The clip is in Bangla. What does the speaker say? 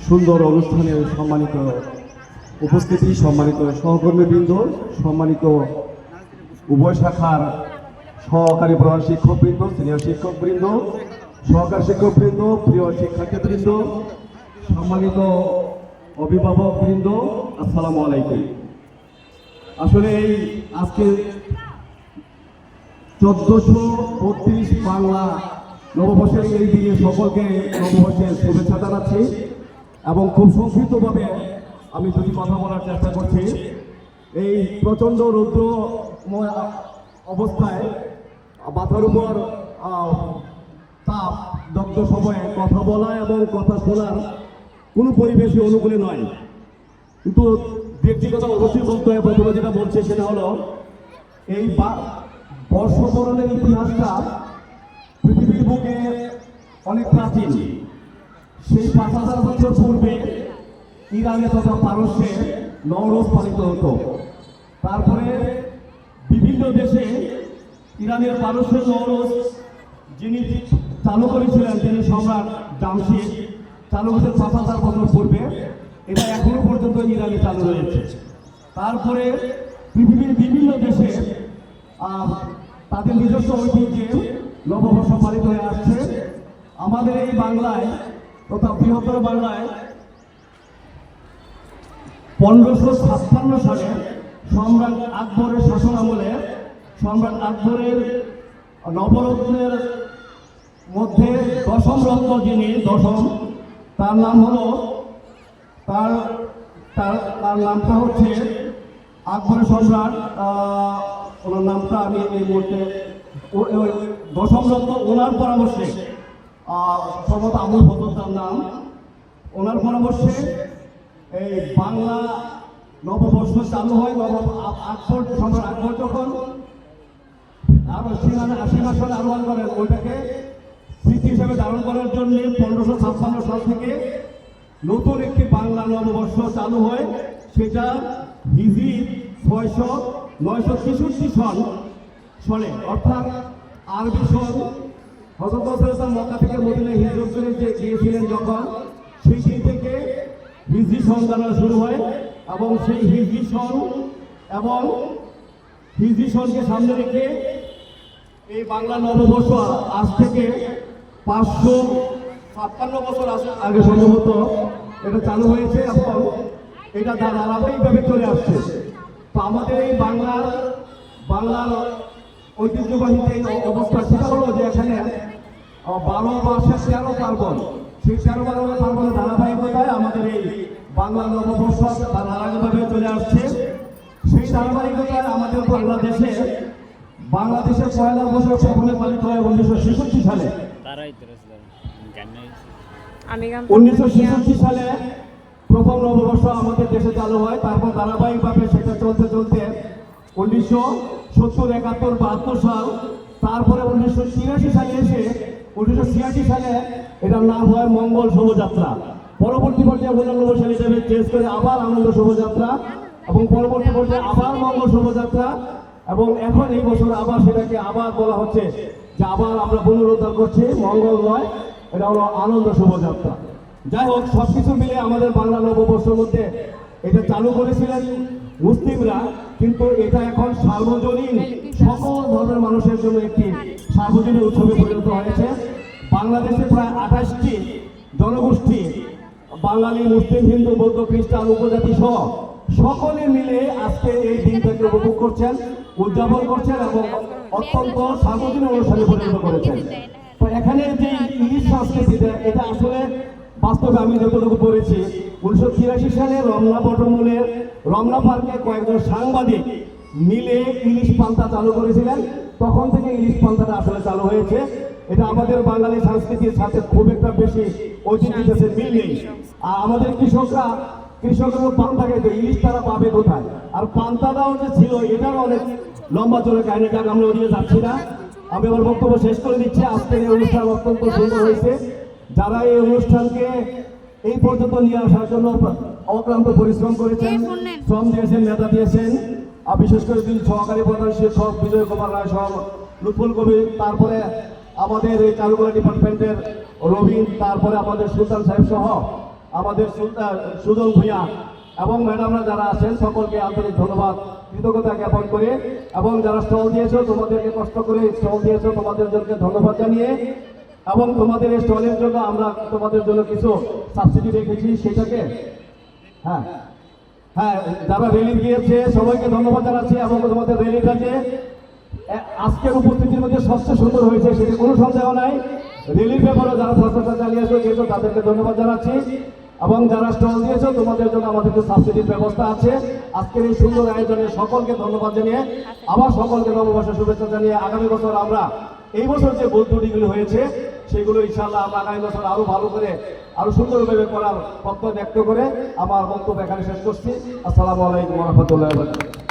সুন্দর অনুষ্ঠানের সম্মানিত উপস্থিতি, সম্মানিত সহকর্মীবৃন্দ, সম্মানিত উভয় শাখার সহকারী প্রধান শিক্ষকবৃন্দ, সিনিয়র শিক্ষকবৃন্দ, সহকারী শিক্ষকবৃন্দ, প্রিয় শিক্ষার্থীবৃন্দ, সম্মানিত অভিভাবকবৃন্দ, আসসালামু আলাইকুম। আসলে এই আজকে 1432 বাংলা নববর্ষের এই দিনে সকলকে নববর্ষের শুভেচ্ছা জানাচ্ছি এবং খুব সংক্ষিপ্তভাবে আমি যদি কথা বলার চেষ্টা করছি। এই প্রচণ্ড রৌদ্রময় অবস্থায় মাথার উপর তাপ দগ্ধ সময়ে কথা বলা এবং কথা শোনার কোনো পরিবেশই অনুকূলে নয়, কিন্তু ব্যক্তিগত অবশ্যই বলতে হয়। প্রথমে যেটা বলছে সেটা হলো এই বর্ষবরণের ইতিহাসটা পৃথিবীর বুকে অনেক প্রাচীন। সেই 5000 বছর পূর্বে ইরানে তথা পারস্যে নওরোজ পালিত হতো। তারপরে বিভিন্ন দেশে ইরানের পারস্যের নওরোজ যিনি চালু করেছিলেন তিনি সম্রাট জামশিদ, চালু করেছেন 5000 বছর পূর্বে। এটা এখনো পর্যন্ত ইরানে চালু রয়েছে। তারপরে পৃথিবীর বিভিন্ন দেশে তাদের নিজস্ব ঐতিহ্যে নববর্ষ পালিত হয়ে আসছে। আমাদের এই বাংলায় তথা বৃহত্তর বাংলায় 1556 সালে সম্রাট আকবরের শাসন আমলে সম্রাট আকবরের নবরত্নের মধ্যে দশম রত্ন যিনি দশম, তার নাম হলো তার নামটা হচ্ছে আকবরের সম্রাট, ওনার নামটা আমি এই মুহূর্তে দশম রত্ন, ওনার পরামর্শে সম্ভবত আমল ফজল তার নাম, ওনার পরামর্শে এই বাংলা নববর্ষ চালু হয়। আকবর সম্রাট আকবর যখন সিংহাসনে আরোহণ করেন, ওইটাকে স্মৃতি হিসেবে ধারণ করার জন্য 1556 সাল থেকে নতুন একটি বাংলা নববর্ষ চালু হয়। সেটা হিজরি 6963 সনে, অর্থাৎ আরবি সন হযরত রাসূল মক্কা থেকে মদিনায় হিজরত করে যে গিয়েছিলেন যখন, সেই দিন থেকে হিজরি সন জানা শুরু হয় এবং সেই হিজরি সন এবং হিজরি সনকে সামনে রেখে এই বাংলা নববর্ষ আজ থেকে 556 বছর আগে সম্ভবত এটা চালু হয়েছে এবং এটা ধারাবাহিকভাবে চলে আসছে। তো আমাদের এই বাংলার ঐতিহ্যবাহী এই অবস্থা সেটা হলো যে এখানে 12 মাসে 13 পার্বণ, সেই 13 পার্বণের ধারাবাহিকতায় আমাদের এই বাংলা নববর্ষ ধারাবাহিকভাবে চলে আসছে। সেই ধারাবাহিকতায় আমাদের বাংলাদেশের পয়লা বৈশাখ প্রথমে পালিত হয় 1966 সালে। 1966 সালে প্রথম নববর্ষ আমাদের দেশে চালু হয়। তারপর ধারাবাহিকভাবে সেটা চলতে 1970, 71, 72 সাল, তারপরে 1983 সালে এসে 1986 সালে এটার নাম হয় মঙ্গল শোভাযাত্রা। পরবর্তী পর্যায়ে 1999 সালে হিসেবে চেঞ্জ করে আবার আনন্দ শোভাযাত্রা এবং পরবর্তী পর্যায়ে আবার মঙ্গল শোভাযাত্রা এবং এখন এই বছর আবার সেটাকে আবার বলা হচ্ছে যে আবার আমরা পুনরুদ্ধার করছি, মঙ্গল নয়, এটা হলো আনন্দ শোভাযাত্রা। যাই হোক, সবকিছু মিলে আমাদের বাংলা নববর্ষের মধ্যে এটা চালু করেছিলেন মুসলিমরা, কিন্তু এটা এখন সার্বজনীন সকল ধর্মের মানুষের জন্য একটি সার্বজনীন উৎসবে পরিণত হয়েছে। বাংলাদেশে প্রায় 28টি জনগোষ্ঠী, বাঙালি, মুসলিম, হিন্দু, বৌদ্ধ, খ্রিস্টান, উপজাতি সহ সকলে মিলে আজকে এই দিনটাকে উপভোগ করছেন, উদযাপন করছেন এবং অত্যন্ত সার্বজনীন অনুষ্ঠানে পরিণত করেছেন। তো এখানে যে ইলিশ সংস্কৃতিটা, এটা আসলে বাস্তবে আমি যতটুকু পড়েছি 1983 সালে রমনা বটমূলে রমনা পার্কে কয়েকজন সাংবাদিক মিলে ইলিশ পান্তা চালু করেছিলেন। তখন থেকে ইলিশ পান্তাটা আসলে চালু হয়েছে। এটা আমাদের বাঙালি সংস্কৃতির সাথে খুব একটা বেশি ঐতিহ্যের মিল নেই। আর আমাদের কৃষকরা পান্তা খেতে, ইলিশ তারা পাবে কোথায়? আর পান্তাটাও যে ছিল এটারও অনেক লম্বা চলে কাহিনী, যাক আমরা ওদিকে যাচ্ছি না। আমি আমার বক্তব্য শেষ করে দিচ্ছি। আজকের এই অনুষ্ঠান অত্যন্ত সুন্দর হয়েছে। যারা এই অনুষ্ঠানকে এই পর্যন্ত নিয়ে আসার জন্য অক্লান্ত পরিশ্রম করেছেন, শ্রম দিয়েছেন, নেতা দিয়েছেন, বিশেষ করে সহকারী প্রধান শিক্ষক বিজয় কুমার রায় সহ লুৎফুল কবির, তারপরে আমাদের এই চারুকলা ডিপার্টমেন্টের রবিন, তারপরে আমাদের সুলতান সাহেব সহ আমাদের সুজন ভূঁইয়া এবং ম্যাডামরা যারা আছেন সকলকে আন্তরিক ধন্যবাদ কৃতজ্ঞতা জ্ঞাপন করে, এবং যারা স্টল দিয়েছো তোমাদেরকে কষ্ট করে স্টল দিয়েছো তোমাদের জন্য ধন্যবাদ জানিয়ে, এবং তোমাদের এই স্টলের জন্য আমরা তোমাদের জন্য কিছু সাবসিডি রেখেছি সেটাকে হ্যাঁ হ্যাঁ যারা রেলি গিয়েছে সবাইকে ধন্যবাদ জানাচ্ছি, এবং তোমাদের রেলিটা যে আজকের উপস্থিতির মধ্যে সবচেয়ে সুন্দর হয়েছে সেটা কোনো সন্দেহ নাই। রেলির ব্যাপারে যারা প্রচেষ্টা চালিয়েছো গিয়েছো তাদেরকে ধন্যবাদ জানাচ্ছি, এবং যারা স্টল দিয়েছো তোমাদের জন্য আমাদের সাবসিডির ব্যবস্থা আছে। আজকের এই সুন্দর আয়োজনে সকলকে ধন্যবাদ জানিয়ে আবার সকলকে নববর্ষের শুভেচ্ছা জানিয়ে আগামী বছর আমরা এই বছর যে ভুল ত্রুটিগুলো হয়েছে সেগুলো ইনশাআল্লাহ আমরা আগামী বছর আরো ভালো করে আরো সুন্দরভাবে করার প্রত্যয় ব্যক্ত করে আমার বক্তব্য এখানে শেষ করছি। আসসালামু আলাইকুম ওয়া রাহমাতুল্লাহি ওয়া বারাকাতুহু।